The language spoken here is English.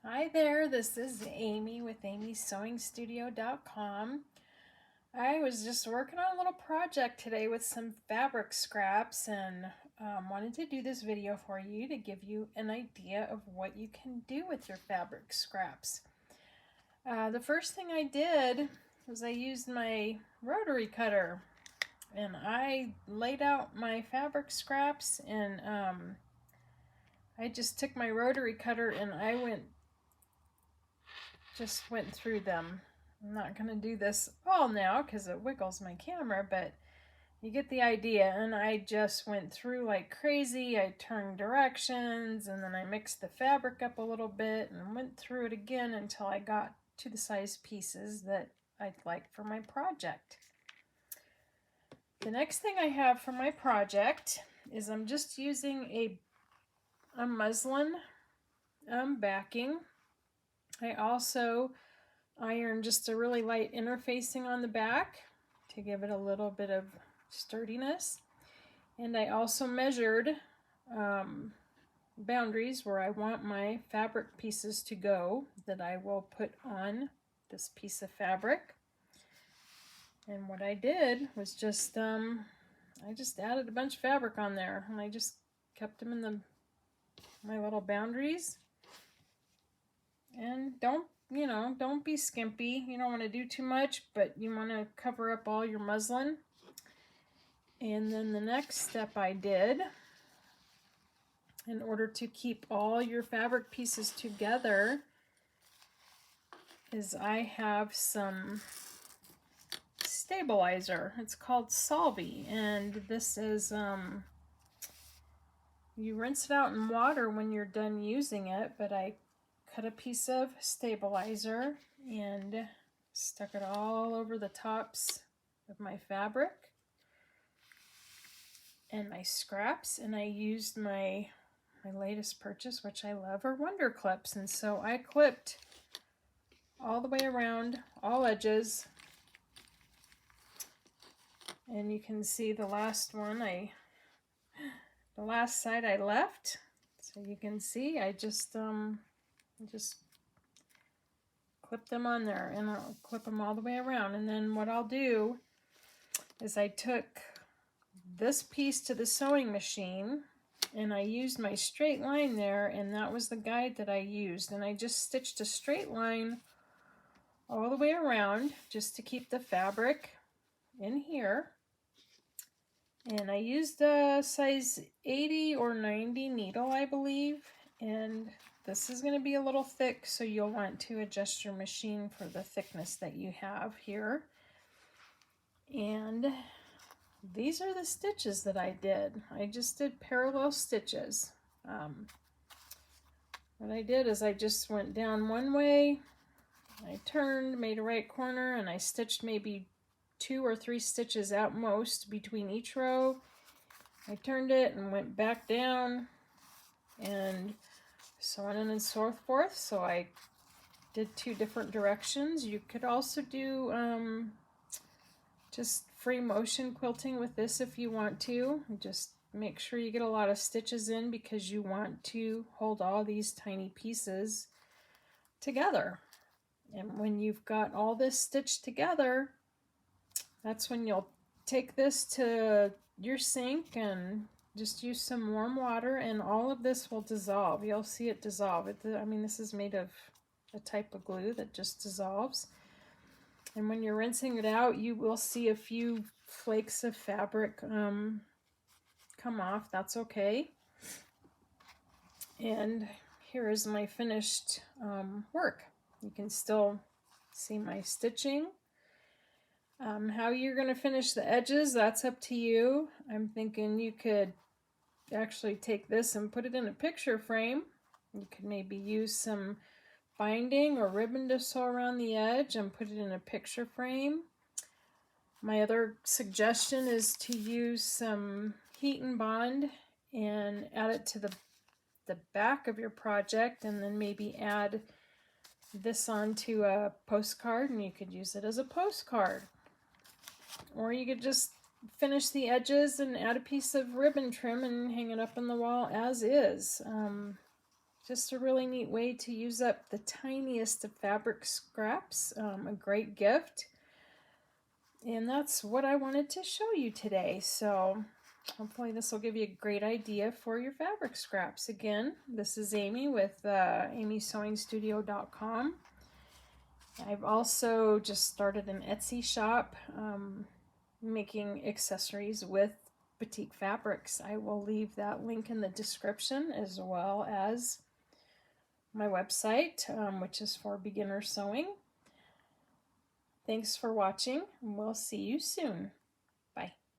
Hi there, this is Amy with amyssewingstudio.com. I was just working on a little project today with some fabric scraps and wanted to do this video for you to give you an idea of what you can do with your fabric scraps. The first thing I did was I used my rotary cutter and I laid out my fabric scraps and I just took my rotary cutter and I just went through them. I'm not going to do this all now because it wiggles my camera, but you get the idea. And I just went through like crazy. I turned directions and then I mixed the fabric up a little bit and went through it again until I got to the size pieces that I'd like for my project. The next thing I have for my project is I'm just using a muslin backing. I also iron just a really light interfacing on the back to give it a little bit of sturdiness. And I also measured boundaries where I want my fabric pieces to go that I will put on this piece of fabric. And what I did was just I just added a bunch of fabric on there and I just kept them in my little boundaries. And don't be skimpy. You don't want to do too much, but you want to cover up all your muslin. And then the next step I did, in order to keep all your fabric pieces together, is I have some stabilizer. It's called Solvay, and this is you rinse it out in water when you're done using it, but I cut a piece of stabilizer and stuck it all over the tops of my fabric and my scraps, and I used my latest purchase, which I love, are Wonder Clips, and so I clipped all the way around, all edges, and you can see the last one, the last side I left, so you can see I just clip them on there, and I'll clip them all the way around. And then what I'll do is I took this piece to the sewing machine and I used my straight line there, and that was the guide that I used, and I just stitched a straight line all the way around just to keep the fabric in here. And I used a size 80 or 90 needle, I believe, and this is going to be a little thick, so you'll want to adjust your machine for the thickness that you have here. And these are the stitches that I did. I just did parallel stitches. What I did is I just went down one way, I turned, made a right corner, and I stitched maybe 2 or 3 stitches at most between each row. I turned it and went back down, and so on and so forth. So I did 2 different directions. You could also do just free motion quilting with this if you want to. Just make sure you get a lot of stitches in because you want to hold all these tiny pieces together. And when you've got all this stitched together, that's when you'll take this to your sink and just use some warm water, and all of this will dissolve. You'll see it dissolve. I mean, this is made of a type of glue that just dissolves. And when you're rinsing it out, you will see a few flakes of fabric come off. That's okay. And here is my finished work. You can still see my stitching. How you're going to finish the edges, that's up to you. I'm thinking you could actually take this and put it in a picture frame. You could maybe use some binding or ribbon to sew around the edge and put it in a picture frame. My other suggestion is to use some heat and bond and add it to the back of your project, and then maybe add this onto a postcard, and you could use it as a postcard. Or you could just finish the edges and add a piece of ribbon trim and hang it up on the wall as is. just a really neat way to use up the tiniest of fabric scraps. A great gift. And that's what I wanted to show you today. So hopefully this will give you a great idea for your fabric scraps. Again, this is Amy with amysewingstudio.com. I've also just started an Etsy shop making accessories with batik fabrics. I will leave that link in the description, as well as my website, which is for beginner sewing. Thanks for watching, and we'll see you soon. Bye.